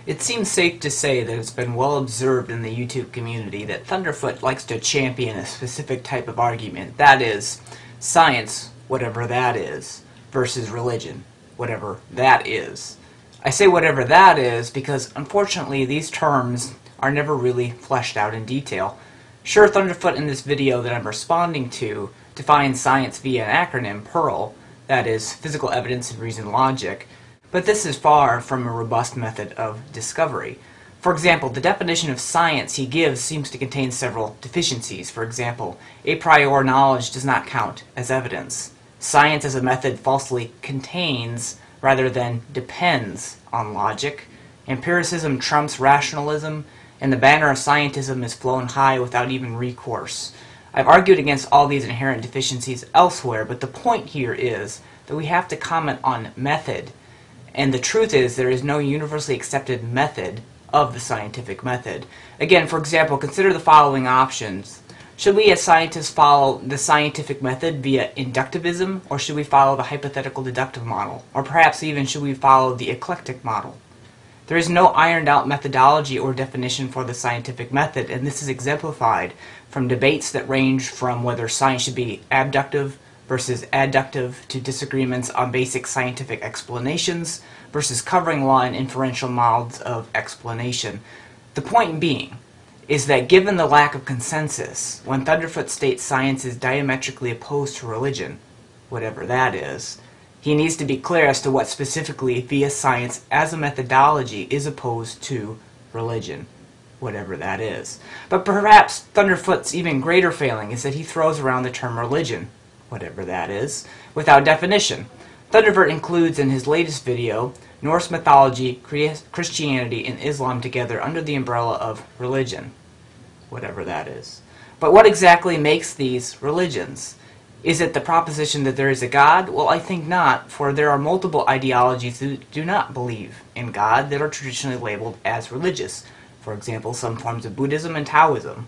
It seems safe to say that it's been well observed in the YouTube community that Thunderfoot likes to champion a specific type of argument, that is, science, whatever that is, versus religion, whatever that is. I say whatever that is because, unfortunately, these terms are never really fleshed out in detail. Sure, Thunderfoot in this video that I'm responding to defines science via an acronym, PEARL, that is, Physical Evidence and Reasoned Logic, but this is far from a robust method of discovery. For example, the definition of science he gives seems to contain several deficiencies. For example, a priori knowledge does not count as evidence. Science as a method falsely contains, rather than depends, on logic. Empiricism trumps rationalism, and the banner of scientism is flown high without even recourse. I've argued against all these inherent deficiencies elsewhere, but the point here is that we have to comment on method. And the truth is, there is no universally accepted method of the scientific method. Again, for example, consider the following options. Should we as scientists follow the scientific method via inductivism, or should we follow the hypothetical deductive model? Or perhaps even should we follow the eclectic model? There is no ironed out methodology or definition for the scientific method, and this is exemplified from debates that range from whether science should be abductive versus adductive, to disagreements on basic scientific explanations versus covering law and inferential modes of explanation. The point being is that given the lack of consensus, when Thunderfoot states science is diametrically opposed to religion, whatever that is, he needs to be clear as to what specifically via science as a methodology is opposed to religion, whatever that is. But perhaps Thunderfoot's even greater failing is that he throws around the term religion, whatever that is, without definition. Thunderfoot includes in his latest video Norse mythology, Christianity, and Islam together under the umbrella of religion, whatever that is. But what exactly makes these religions? Is it the proposition that there is a God? Well, I think not, for there are multiple ideologies that do not believe in God that are traditionally labeled as religious. For example, some forms of Buddhism and Taoism.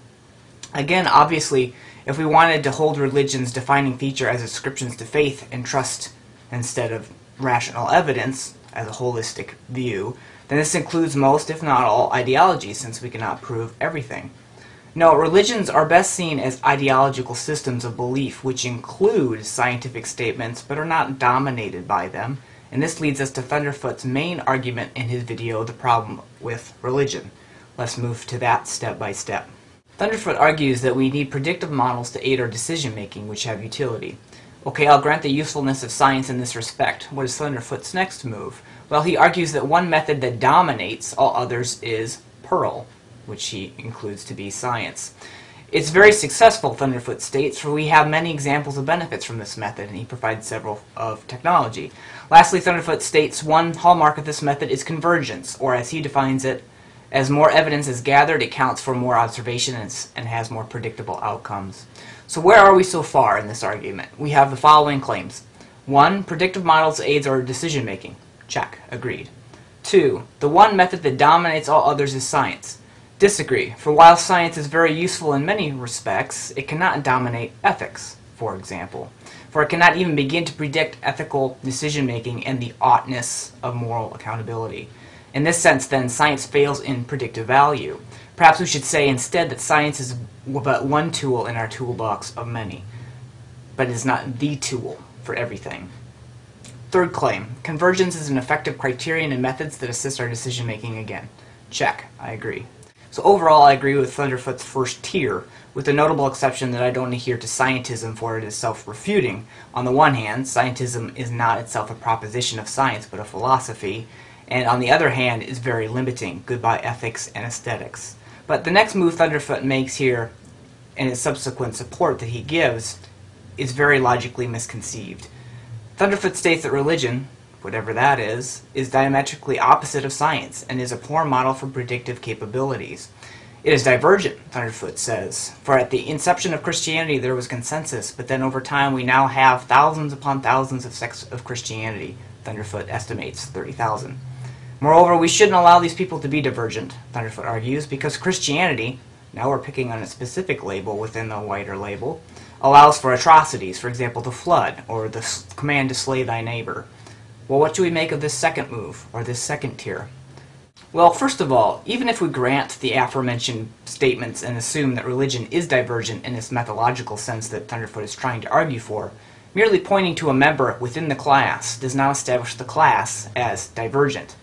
Again, obviously, if we wanted to hold religion's defining feature as ascriptions to faith and trust instead of rational evidence as a holistic view, then this includes most, if not all, ideologies, since we cannot prove everything. No, religions are best seen as ideological systems of belief which include scientific statements but are not dominated by them, and this leads us to Thunderfoot's main argument in his video, The Problem with Religion. Let's move to that step by step. Thunderfoot argues that we need predictive models to aid our decision-making which have utility. Okay, I'll grant the usefulness of science in this respect. What is Thunderfoot's next move? Well, he argues that one method that dominates all others is PEARL, which he includes to be science. It's very successful, Thunderfoot states, for we have many examples of benefits from this method, and he provides several of technology. Lastly, Thunderfoot states one hallmark of this method is convergence, or as he defines it, as more evidence is gathered, it counts for more observations and has more predictable outcomes. So where are we so far in this argument? We have the following claims. 1. Predictive models aids our decision-making. Check. Agreed. 2. The one method that dominates all others is science. Disagree, for while science is very useful in many respects, it cannot dominate ethics, for example. For it cannot even begin to predict ethical decision-making and the oughtness of moral accountability. In this sense, then, science fails in predictive value. Perhaps we should say instead that science is but one tool in our toolbox of many, but it is not the tool for everything. Third claim, convergence is an effective criterion and methods that assist our decision-making again. Check, I agree. So overall, I agree with Thunderfoot's first tier, with the notable exception that I don't adhere to scientism, for it is self-refuting. On the one hand, scientism is not itself a proposition of science, but a philosophy, and on the other hand is very limiting, goodbye ethics and aesthetics. But the next move Thunderfoot makes here, and his subsequent support that he gives, is very logically misconceived. Thunderfoot states that religion, whatever that is diametrically opposite of science, and is a poor model for predictive capabilities. It is divergent, Thunderfoot says, for at the inception of Christianity there was consensus, but then over time we now have thousands upon thousands of sects of Christianity. Thunderfoot estimates 30,000. Moreover, we shouldn't allow these people to be divergent, Thunderfoot argues, because Christianity, now we're picking on a specific label within the wider label, allows for atrocities, for example the flood, or the command to slay thy neighbor. Well, what should we make of this second move, or this second tier? Well, first of all, even if we grant the aforementioned statements and assume that religion is divergent in its methodological sense that Thunderfoot is trying to argue for, merely pointing to a member within the class does not establish the class as divergent.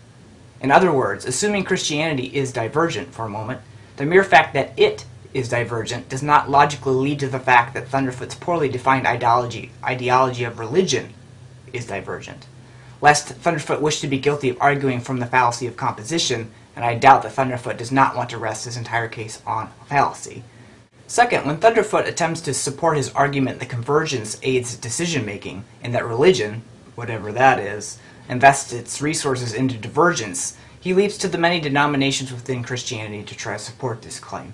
In other words, assuming Christianity is divergent for a moment, the mere fact that it is divergent does not logically lead to the fact that Thunderfoot's poorly defined ideology of religion is divergent. Lest Thunderfoot wished to be guilty of arguing from the fallacy of composition, and I doubt that Thunderfoot does not want to rest his entire case on a fallacy. Second, when Thunderfoot attempts to support his argument that convergence aids decision-making, and that religion, whatever that is, invests its resources into divergence, he leaps to the many denominations within Christianity to try to support this claim.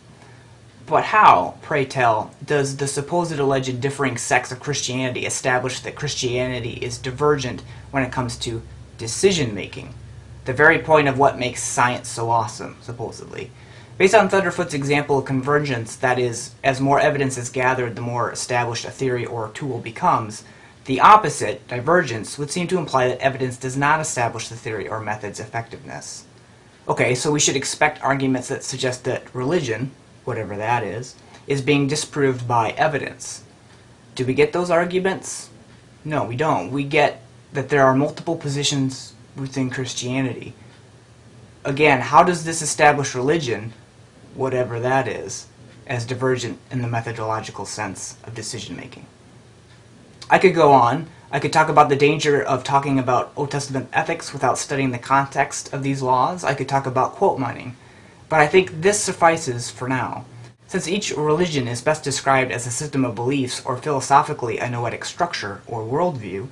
But how, pray tell, does the supposed alleged differing sects of Christianity establish that Christianity is divergent when it comes to decision-making? The very point of what makes science so awesome, supposedly. Based on Thunderfoot's example of convergence, that is, as more evidence is gathered, the more established a theory or tool becomes, the opposite, divergence, would seem to imply that evidence does not establish the theory or method's effectiveness. Okay, so we should expect arguments that suggest that religion, whatever that is being disproved by evidence. Do we get those arguments? No, we don't. We get that there are multiple positions within Christianity. Again, how does this establish religion, whatever that is, as divergent in the methodological sense of decision-making? I could go on. I could talk about the danger of talking about Old Testament ethics without studying the context of these laws. I could talk about quote mining. But I think this suffices for now. Since each religion is best described as a system of beliefs or philosophically a noetic structure or worldview,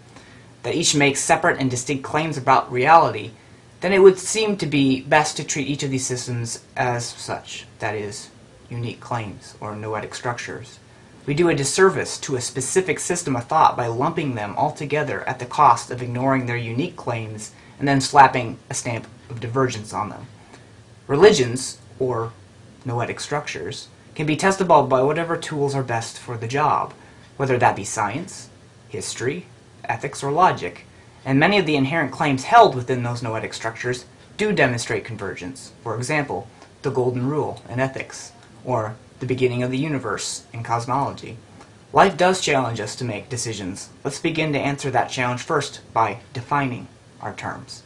that each makes separate and distinct claims about reality, then it would seem to be best to treat each of these systems as such, that is, unique claims or noetic structures. We do a disservice to a specific system of thought by lumping them all together at the cost of ignoring their unique claims and then slapping a stamp of divergence on them. Religions, or noetic structures, can be testable by whatever tools are best for the job, whether that be science, history, ethics, or logic, and many of the inherent claims held within those noetic structures do demonstrate convergence. For example, the Golden Rule in ethics, or the beginning of the universe in cosmology. Life does challenge us to make decisions. Let's begin to answer that challenge first by defining our terms.